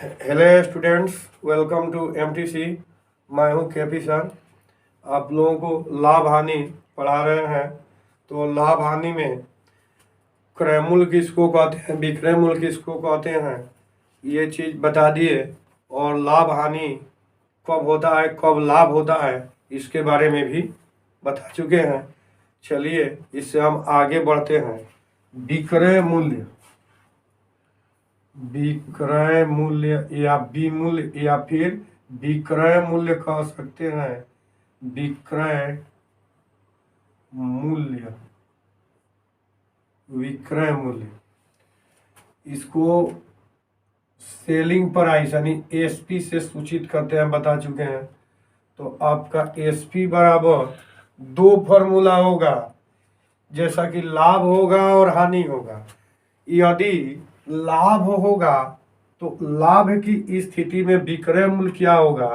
Hello students, welcome to MTC. मैं हूं KP sir. आप लोगों को लाभ हानि पढ़ा रहे हैं। तो लाभ हानि में क्रय मूल्य किसको कहते हैं, विक्रय मूल्य किसको कहते हैं, ये चीज़ बता दिए। और लाभ हानि कब होता है, कब लाभ होता है, इसके बारे में भी बता चुके हैं। चलिए इससे हम आगे बढ़ते हैं। विक्रय मूल्य, विक्रय मूल्य या विमूल्य या फिर विक्रय मूल्य कह सकते हैं। विक्रय मूल्य, विक्रय मूल्य, इसको सेलिंग प्राइस यानी एसपी से सूचित करते हैं, बता चुके हैं। तो आपका एसपी बराबर दो फॉर्मूला होगा, जैसा कि लाभ होगा और हानि होगा। यदि लाभ होगा तो लाभ की स्थिति में विक्रय मूल्य क्या होगा,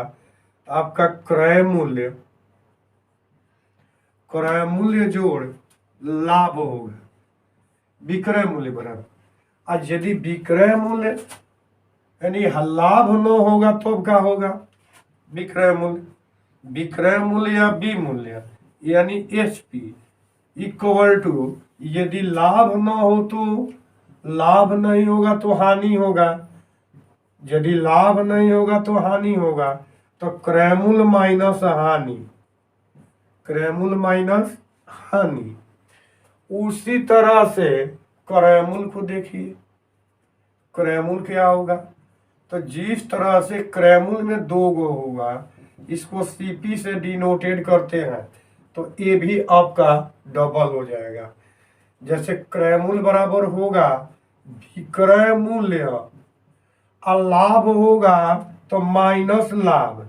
आपका क्रय मूल्य, क्रय मूल्य जोड़ लाभ होगा, विक्रय मूल्य बराबर। आज यदि विक्रय मूल्य यानी लाभ न होगा तो क्या होगा, विक्रय मूल्य। विक्रय मूल्य या बी मूल्य यानी एचपी इक्वल टू, यदि लाभ न हो तो लाभ नहीं होगा तो हानि होगा, यदि लाभ नहीं होगा तो हानि होगा। तो क्रय मूल्य माइनस हानि, क्रय मूल्य माइनस हानि। उसी तरह से क्रय मूल्य को देखिए, क्रय मूल्य क्या होगा। तो जिस तरह से क्रय मूल्य में दो गो होगा, इसको सीपी से डिनोटेड करते हैं, तो ये भी आपका डबल हो जाएगा। जैसे क्रय मूल्य बराबर होगा विक्रय मूल्य और लाभ होगा तो माइनस लाभ।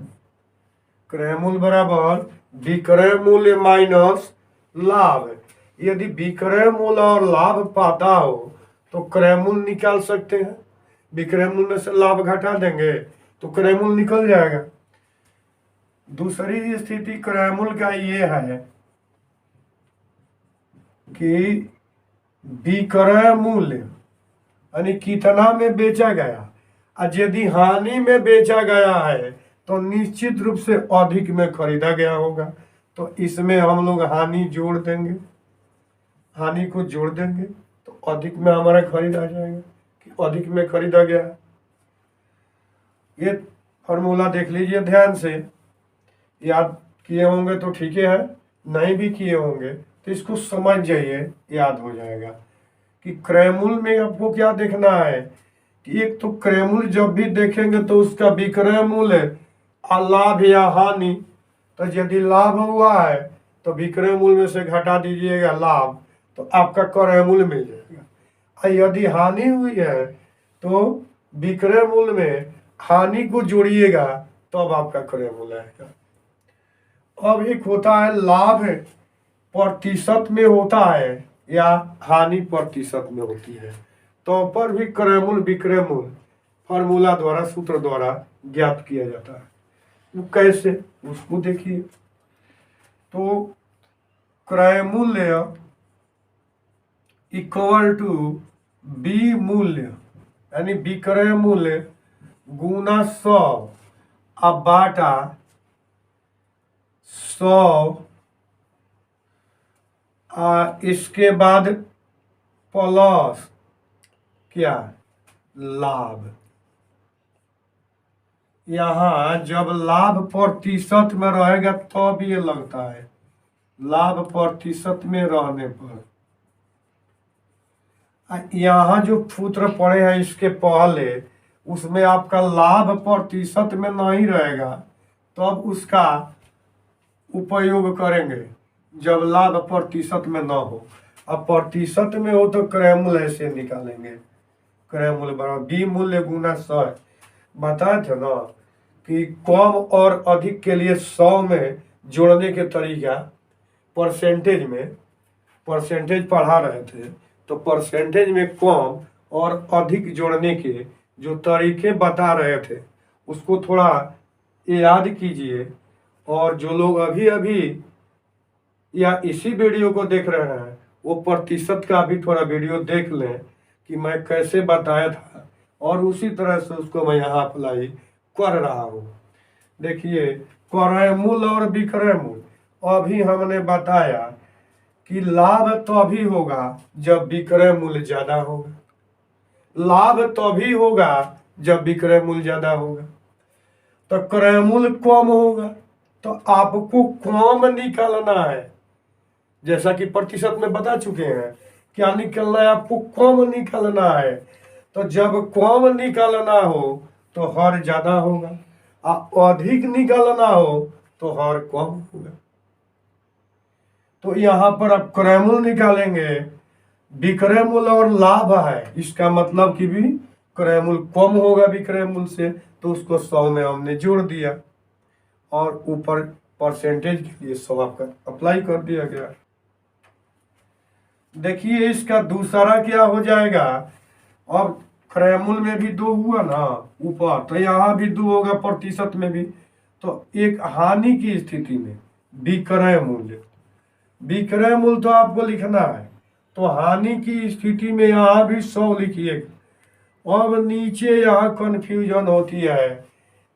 क्रय मूल्य बराबर विक्रय मूल्य माइनस लाभ। यदि विक्रय मूल्य और लाभ पाता हो तो क्रय मूल्य निकाल सकते हैं। विक्रय मूल्य से लाभ घटा देंगे तो क्रय मूल्य निकल जाएगा। दूसरी स्थिति क्रय मूल्य का ये है कि विक्रय मूल्य यानी कितना में बेचा गया, और यदि हानि में बेचा गया है तो निश्चित रूप से अधिक में खरीदा गया होगा। तो इसमें हम लोग हानि जोड़ देंगे, हानि को जोड़ देंगे तो अधिक में हमारा खरीद आ जाएगा कि अधिक में खरीदा गया। ये फॉर्मूला देख लीजिए ध्यान से, याद किए होंगे तो ठीक है, नहीं भी किए होंगे तो इसको समझ जाइए, याद हो जाएगा। कि क्रय मूल्य में आपको क्या देखना है कि एक तो क्रय मूल्य जब भी देखेंगे तो उसका विक्रय मूल्य लाभ या हानि। तो यदि लाभ हुआ है तो विक्रय मूल्य में से घटा दीजिएगा लाभ, तो आपका क्रय मूल्य मिल जाएगा। और यदि हानि हुई है तो विक्रय मूल्य में हानि को जोड़िएगा तो अब आपका क्रय मूल्य आएगा। अब एक होता है लाभ प्रतिशत में होता है या हानि प्रतिशत में होती है, तो पर भी क्रय मूल्य विक्रय मूल्य फॉर्मूला द्वारा, सूत्र द्वारा ज्ञात किया जाता है। वो कैसे, उसको देखिए। तो क्रय मूल्य इक्वल टू बी मूल्य यानी विक्रय मूल्य गुना 100 अब बाटा 100, इसके बाद प्लस क्या, लाभ। यहाँ जब लाभ प्रतिशत में रहेगा तब ये लगता है, लाभ प्रतिशत में रहने पर। यहाँ जो सूत्र पड़े हैं इसके पहले, उसमें आपका लाभ प्रतिशत में नहीं रहेगा, तब उसका उपयोग करेंगे जब लाभ प्रतिशत में न हो। अब प्रतिशत में हो तो क्रय मूल्य ऐसे निकालेंगे, क्रय मूल्य बराबर बी मूल्य गुना 100। बताए थे ना कि कम और अधिक के लिए 100 में जोड़ने के तरीका परसेंटेज में, परसेंटेज पढ़ा रहे थे तो परसेंटेज में कम और अधिक जोड़ने के जो तरीके बता रहे थे उसको थोड़ा याद कीजिए। और जो लोग अभी अभी या इसी वीडियो को देख रहे हैं वो प्रतिशत का भी थोड़ा वीडियो देख लें कि मैं कैसे बताया था और उसी तरह से उसको मैं यहाँ अप्लाई कर रहा हूँ। देखिए क्रय मूल्य और विक्रय मूल्य अभी हमने बताया कि लाभ तभी होगा जब विक्रय मूल्य ज्यादा होगा, लाभ तभी होगा जब विक्रय मूल्य ज्यादा होगा। तो क्रय मूल्य कम होगा तो आपको कम निकालना है, जैसा कि प्रतिशत में बता चुके हैं क्या निकलना है, आपको कम निकालना है। तो जब कम निकालना हो तो हर ज्यादा होगा, अधिक निकालना हो तो हर कम होगा। तो यहाँ पर आप क्रय मूल्य निकालेंगे, विक्रय मूल्य और लाभ है, इसका मतलब कि भी क्रय मूल्य कम होगा विक्रय मूल्य से, तो उसको 100 में हमने जोड़ दिया और ऊपर परसेंटेज के लिए 100 आपका अप्लाई कर दिया गया। देखिए इसका दूसरा क्या हो जाएगा, अब क्रय मूल्य में भी 2 हुआ ना ऊपर, तो यहाँ भी 2 होगा प्रतिशत में भी। तो एक हानि की स्थिति में विक्रय मूल्य, विक्रय मूल्य तो आपको लिखना है, तो हानि की स्थिति में यहाँ भी 100 लिखिएगा। अब नीचे यहाँ कंफ्यूजन होती है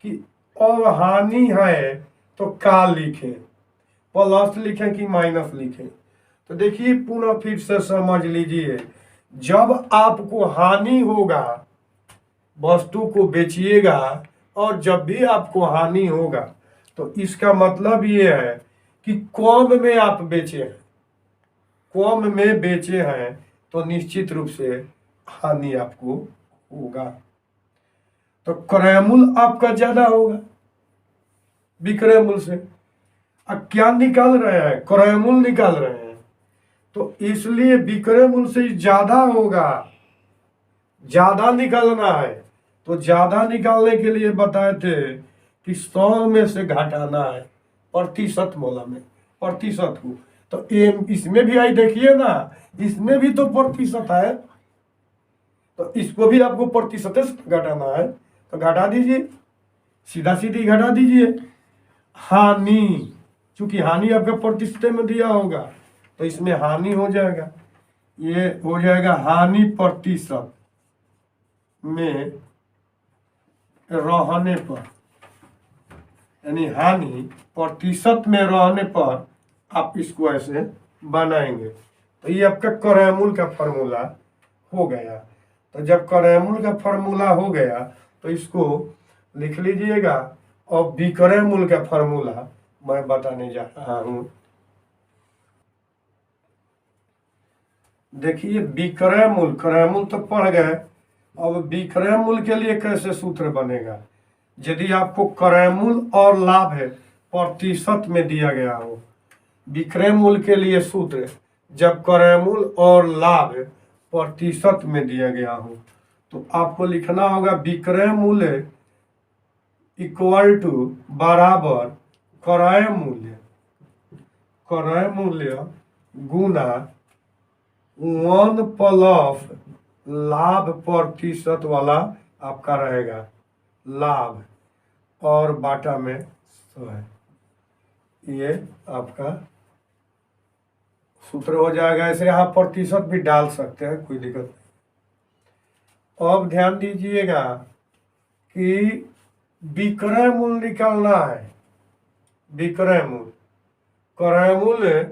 कि अब हानि है तो क्या लिखें, प्लस लिखें कि माइनस लिखें। तो देखिए पुनः फिर से समझ लीजिए, जब आपको हानि होगा वस्तु को बेचिएगा, और जब भी आपको हानि होगा तो इसका मतलब ये है कि कम में आप बेचे हैं, कम में बेचे हैं तो निश्चित रूप से हानि आपको होगा। तो क्रय मूल्य आपका ज्यादा होगा विक्रय मूल्य से। अब क्या निकाल रहे हैं, क्रय मूल्य निकाल रहे हैं, तो इसलिए विक्रय मूल्य से ज्यादा होगा, ज्यादा निकालना है। तो ज्यादा निकालने के लिए बताए थे कि 100 में से घटाना है, प्रतिशत बोला में प्रतिशत को। तो इसमें भी आई देखिए ना, इसमें भी तो प्रतिशत है, तो इसको भी आपको प्रतिशत से घटाना है, तो घटा दीजिए, सीधा सीधी घटा दीजिए। हानि, चूंकि हानि आपका प्रतिशत में दिया होगा तो इसमें हानि हो जाएगा, ये हो जाएगा हानि प्रतिशत में रहने पर, यानी हानि प्रतिशत में रहने पर आप इसको ऐसे बनाएंगे। तो ये आपका क्रय मूल्य का फॉर्मूला हो गया। तो जब क्रय मूल्य का फॉर्मूला हो गया तो इसको लिख लीजिएगा, और विक्रय मूल्य का फॉर्मूला मैं बताने जा रहा हूं। देखिए विक्रय मूल्य, क्रय मूल्य तो पढ़ गए, अब विक्रय मूल्य के लिए कैसे सूत्र बनेगा। यदि आपको क्रय मूल्य और लाभ है प्रतिशत में दिया गया हो, विक्रय मूल्य के लिए सूत्र जब क्रय मूल्य और लाभ प्रतिशत में दिया गया हो तो आपको लिखना होगा विक्रय मूल्य इक्वल टू बराबर क्रय मूल्य, क्रय मूल्य गुना 1 प्लस लाभ प्रतिशत वाला आपका रहेगा लाभ, और बाटा में 100 है। ये आपका सूत्र हो जाएगा। ऐसे आप प्रतिशत भी डाल सकते हैं, कोई दिक्कत नहीं। अब ध्यान दीजिएगा कि विक्रय मूल्य निकालना है, विक्रय मूल्य, क्रय मूल्य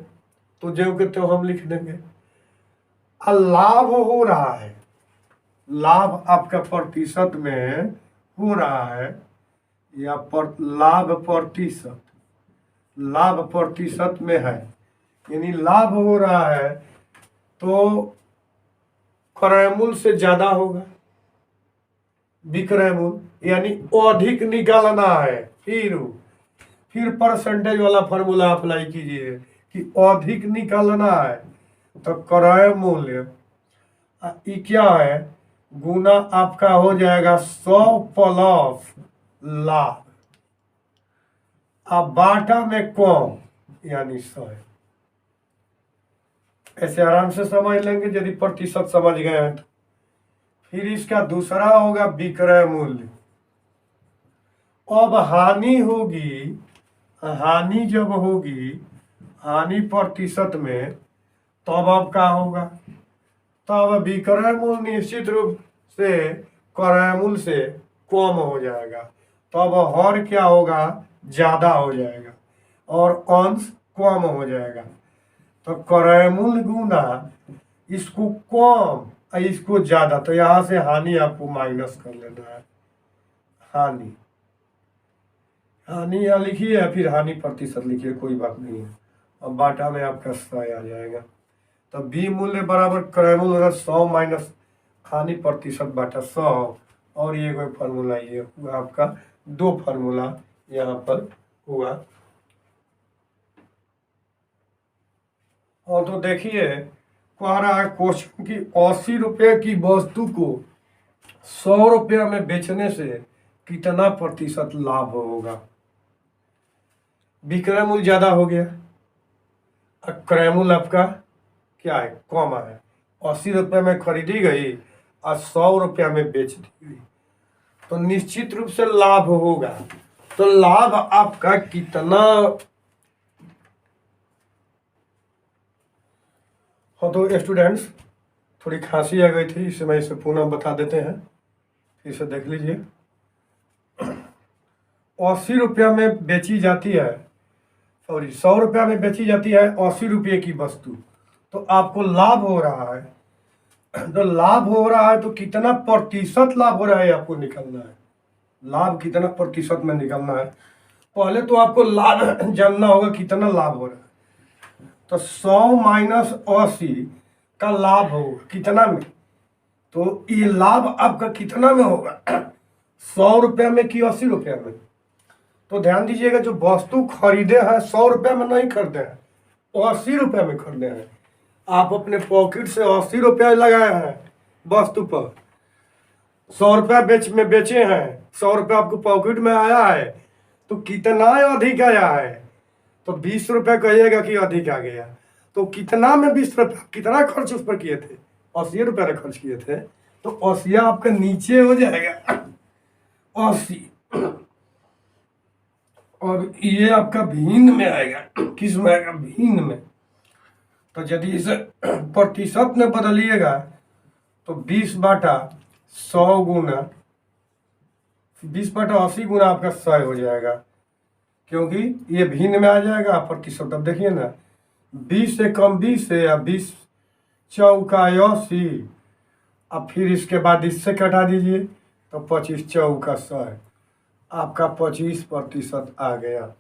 तो जो के तो हम लिख देंगे। लाभ हो रहा है, लाभ आपका प्रतिशत में हो रहा है, या लाभ प्रतिशत, लाभ प्रतिशत में है, यानी लाभ हो रहा है तो क्रय मूल्य से ज्यादा होगा विक्रय मूल्य, यानी अधिक निकालना है। फिर परसेंटेज वाला फॉर्मूला अप्लाई कीजिए कि अधिक निकालना है, तो क्रय मूल्य ये क्या है, गुना आपका हो जाएगा 100 प्लस लाभ, अब बाटा में कम यानी 100 है। ऐसे आराम से समझ लेंगे यदि प्रतिशत समझ गए हैं तो। फिर इसका दूसरा होगा विक्रय मूल्य। अब हानि होगी, हानि जब होगी, हानि प्रतिशत में, तब अब क्या होगा, तब विक्रय मूल्य निश्चित रूप से क्रय मूल्य से कम हो जाएगा, तब हर क्या होगा, ज़्यादा हो जाएगा और अंश कम हो जाएगा। तो क्रय मूल्य गुना इसको कम और इसको ज़्यादा, तो यहाँ से हानि आपको माइनस कर लेना है। हानि हानि यहाँ लिखिए या फिर हानि प्रतिशत लिखिए, कोई बात नहीं है। अब बाटा में आपका 100 आ जाएगा। तो बी मूल्य बराबर क्रय मूल्य 100 माइनस हानि प्रतिशत बाटा 100, और ये कोई फार्मूला ये हुआ आपका, 2 फार्मूला यहाँ पर हुआ। और तो देखिए कह रहा है क्वेश्चन की 80 रुपये की वस्तु को 100 रुपये में बेचने से कितना प्रतिशत लाभ होगा। विक्रय मूल्य ज्यादा हो गया, क्रय मूल्य आपका क्या है, कम है। 80 रुपये में खरीदी गई और 100 रुपया में बेच दी गई, तो निश्चित रूप से लाभ होगा। तो लाभ आपका कितना हो। तो स्टूडेंट्स थोड़ी खांसी आ गई थी, इसे मैं इसे पुनः बता देते हैं, इसे देख लीजिए। 80 रुपया में बेची जाती है, सॉरी 100 रुपया में बेची जाती है 80 रुपये की वस्तु, तो आपको लाभ हो रहा है। तो लाभ हो रहा है तो कितना प्रतिशत लाभ हो रहा है आपको निकालना है। लाभ कितना प्रतिशत में निकालना है, पहले तो आपको लाभ जानना होगा कितना लाभ हो रहा है। तो 100 माइनस 80 का लाभ होगा कितना में, तो ये लाभ आपका कितना में होगा, 100 रुपया में कि 80 रुपया में। तो ध्यान दीजिएगा, जो वस्तु खरीदे हैं 100 रुपया में नहीं खरीदे हैं, 80 रुपया में खरीदे हैं। आप अपने पॉकेट से 80 रुपया लगाए हैं वस्तु पर, 100 रुपया बेचे हैं, 100 रुपया आपको पॉकेट में आया है, तो कितना अधिक आया है, तो 20 रुपया कहिएगा कि अधिक आ गया। तो कितना में 20 रुपया, कितना खर्च उस पर किए थे, 80 रुपया खर्च किए थे, तो 80 आपका नीचे हो जाएगा 80, और ये आपका भिन्न में आएगा। किस में आएगा, भिन्न में। तो यदि इसे प्रतिशत में बदलिएगा तो 20 बाटा 100 गुना 20 बाटा 80 गुना आपका 100 हो जाएगा, क्योंकि ये भिन्न में आ जाएगा प्रतिशत। अब देखिए ना, 20 से कम 20 से, या 20 चौका 80, अब फिर इसके बाद इससे कटा दीजिए तो 25 चौका 100, आपका 25% आ गया।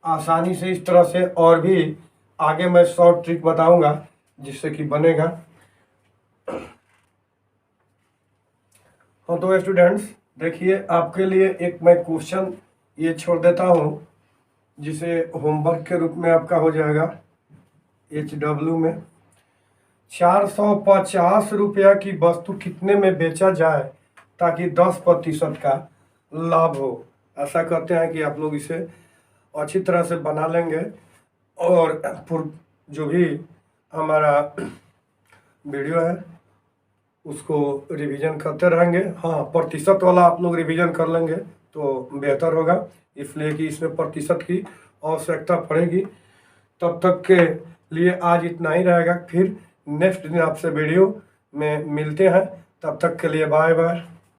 आसानी से इस तरह से, और भी आगे मैं शॉर्ट ट्रिक बताऊंगा जिससे कि बनेगा। हाँ तो स्टूडेंट्स देखिए, आपके लिए एक मैं क्वेश्चन ये छोड़ देता हूँ, जिसे होमवर्क के रूप में आपका हो जाएगा। HW में 450 रुपया की वस्तु कितने में बेचा जाए ताकि 10% का लाभ हो। ऐसा करते हैं कि आप लोग इसे अच्छी तरह से बना लेंगे, और जो भी हमारा वीडियो है उसको रिवीजन करते रहेंगे। हाँ, प्रतिशत वाला आप लोग रिवीजन कर लेंगे तो बेहतर होगा, इसलिए कि इसमें प्रतिशत की आवश्यकता पड़ेगी। तब तक के लिए आज इतना ही रहेगा, फिर नेक्स्ट दिन आपसे वीडियो में मिलते हैं। तब तक के लिए बाय बाय।